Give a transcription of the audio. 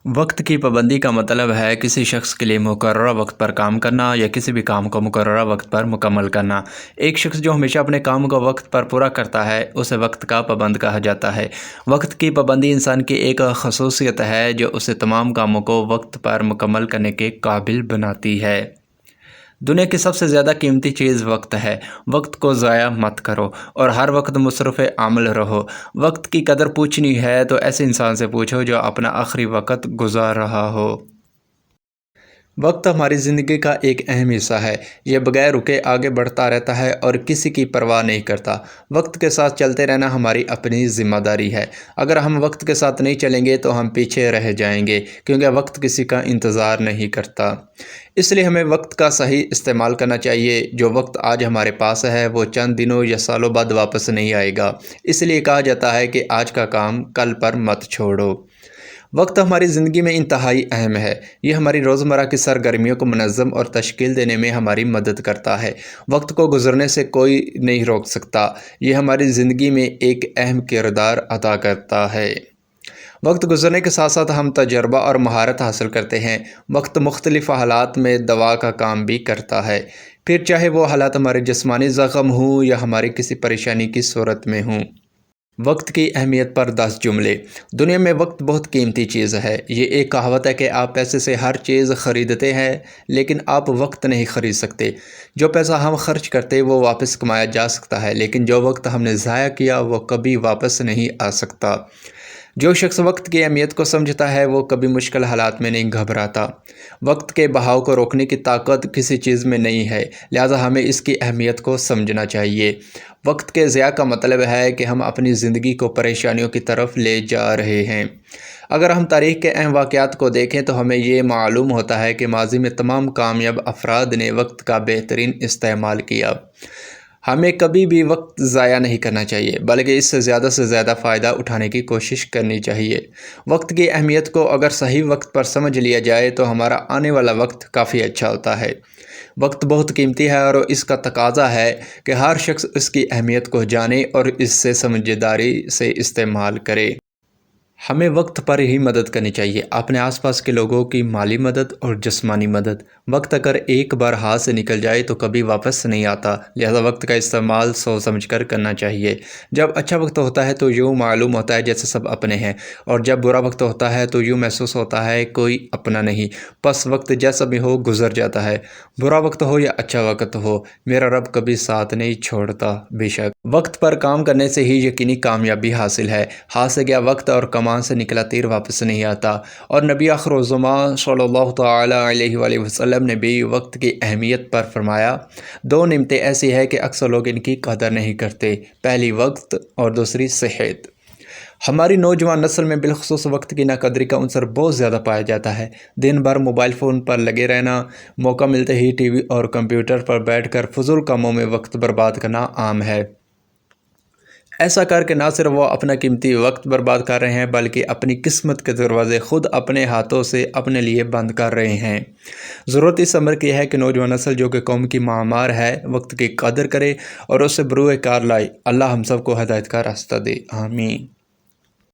وقت کی پابندی کا مطلب ہے کسی شخص کے لیے مقررہ وقت پر کام کرنا یا کسی بھی کام کو مقررہ وقت پر مکمل کرنا۔ ایک شخص جو ہمیشہ اپنے کام کو وقت پر پورا کرتا ہے اسے وقت کا پابند کہا جاتا ہے۔ وقت کی پابندی انسان کی ایک خصوصیت ہے جو اسے تمام کاموں کو وقت پر مکمل کرنے کے قابل بناتی ہے۔ دنیا کی سب سے زیادہ قیمتی چیز وقت ہے۔ وقت کو ضائع مت کرو اور ہر وقت مصروف عمل رہو۔ وقت کی قدر پوچھنی ہے تو ایسے انسان سے پوچھو جو اپنا آخری وقت گزار رہا ہو۔ وقت ہماری زندگی کا ایک اہم حصہ ہے۔ یہ بغیر رکے آگے بڑھتا رہتا ہے اور کسی کی پرواہ نہیں کرتا۔ وقت کے ساتھ چلتے رہنا ہماری اپنی ذمہ داری ہے۔ اگر ہم وقت کے ساتھ نہیں چلیں گے تو ہم پیچھے رہ جائیں گے، کیونکہ وقت کسی کا انتظار نہیں کرتا۔ اس لیے ہمیں وقت کا صحیح استعمال کرنا چاہیے۔ جو وقت آج ہمارے پاس ہے وہ چند دنوں یا سالوں بعد واپس نہیں آئے گا۔ اس لیے کہا جاتا ہے کہ آج کا کام کل پر مت چھوڑو۔ وقت ہماری زندگی میں انتہائی اہم ہے۔ یہ ہماری روزمرہ کی سرگرمیوں کو منظم اور تشکیل دینے میں ہماری مدد کرتا ہے۔ وقت کو گزرنے سے کوئی نہیں روک سکتا۔ یہ ہماری زندگی میں ایک اہم کردار ادا کرتا ہے۔ وقت گزرنے کے ساتھ ساتھ ہم تجربہ اور مہارت حاصل کرتے ہیں۔ وقت مختلف حالات میں دوا کا کام بھی کرتا ہے، پھر چاہے وہ حالات ہمارے جسمانی زخم ہوں یا ہماری کسی پریشانی کی صورت میں ہوں۔ وقت کی اہمیت پر 10 جملے۔ دنیا میں وقت بہت قیمتی چیز ہے۔ یہ ایک کہاوت ہے کہ آپ پیسے سے ہر چیز خریدتے ہیں لیکن آپ وقت نہیں خرید سکتے۔ جو پیسہ ہم خرچ کرتے وہ واپس کمایا جا سکتا ہے، لیکن جو وقت ہم نے ضائع کیا وہ کبھی واپس نہیں آ سکتا۔ جو شخص وقت کی اہمیت کو سمجھتا ہے وہ کبھی مشکل حالات میں نہیں گھبراتا۔ وقت کے بہاؤ کو روکنے کی طاقت کسی چیز میں نہیں ہے، لہٰذا ہمیں اس کی اہمیت کو سمجھنا چاہیے۔ وقت کے ضیاع کا مطلب ہے کہ ہم اپنی زندگی کو پریشانیوں کی طرف لے جا رہے ہیں۔ اگر ہم تاریخ کے اہم واقعات کو دیکھیں تو ہمیں یہ معلوم ہوتا ہے کہ ماضی میں تمام کامیاب افراد نے وقت کا بہترین استعمال کیا۔ ہمیں کبھی بھی وقت ضائع نہیں کرنا چاہیے، بلکہ اس سے زیادہ فائدہ اٹھانے کی کوشش کرنی چاہیے۔ وقت کی اہمیت کو اگر صحیح وقت پر سمجھ لیا جائے تو ہمارا آنے والا وقت کافی اچھا ہوتا ہے۔ وقت بہت قیمتی ہے اور اس کا تقاضا ہے کہ ہر شخص اس کی اہمیت کو جانے اور اس سے سمجھداری سے استعمال کرے۔ ہمیں وقت پر ہی مدد کرنی چاہیے، اپنے آس پاس کے لوگوں کی مالی مدد اور جسمانی مدد۔ وقت اگر ایک بار ہاتھ سے نکل جائے تو کبھی واپس نہیں آتا، لہذا وقت کا استعمال سوچ سمجھ کر کرنا چاہیے۔ جب اچھا وقت ہوتا ہے تو یوں معلوم ہوتا ہے جیسے سب اپنے ہیں، اور جب برا وقت ہوتا ہے تو یوں محسوس ہوتا ہے کوئی اپنا نہیں۔ بس وقت جیسا بھی ہو گزر جاتا ہے، برا وقت ہو یا اچھا وقت ہو، میرا رب کبھی ساتھ نہیں چھوڑتا۔ بے شک وقت پر کام کرنے سے ہی یقینی کامیابی حاصل ہے۔ ہاتھ سے گیا وقت اور کمان سے نکلا تیر واپس نہیں آتا۔ اور نبی آخر الزمان صلی اللہ تعالی علیہ وآلہ وسلم نے بھی وقت کی اہمیت پر فرمایا، 2 نعمتیں ایسی ہیں کہ اکثر لوگ ان کی قدر نہیں کرتے، پہلی وقت اور دوسری صحت۔ ہماری نوجوان نسل میں بالخصوص وقت کی ناقدری کا عنصر بہت زیادہ پایا جاتا ہے۔ دن بھر موبائل فون پر لگے رہنا، موقع ملتے ہی ٹی وی اور کمپیوٹر پر بیٹھ کر فضول کاموں میں وقت برباد کرنا عام ہے۔ ایسا کر کے نہ صرف وہ اپنا قیمتی وقت برباد کر رہے ہیں بلکہ اپنی قسمت کے دروازے خود اپنے ہاتھوں سے اپنے لیے بند کر رہے ہیں۔ ضرورت اس امر کی ہے کہ نوجوان نسل جو کہ قوم کی معمار ہے وقت کی قدر کرے اور اس سے بروئے کار لائے۔ اللہ ہم سب کو ہدایت کا راستہ دے، آمین۔